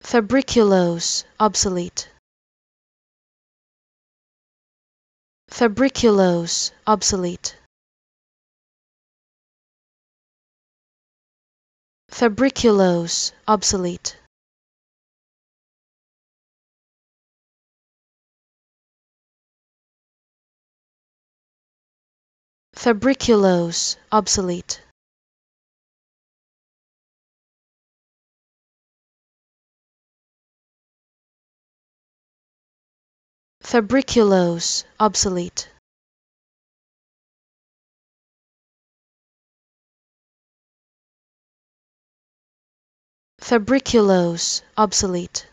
Febriculose, obsolete. Febriculose, obsolete. Febriculose, obsolete. Febriculose, obsolete. Febriculose, obsolete. Febriculose, obsolete.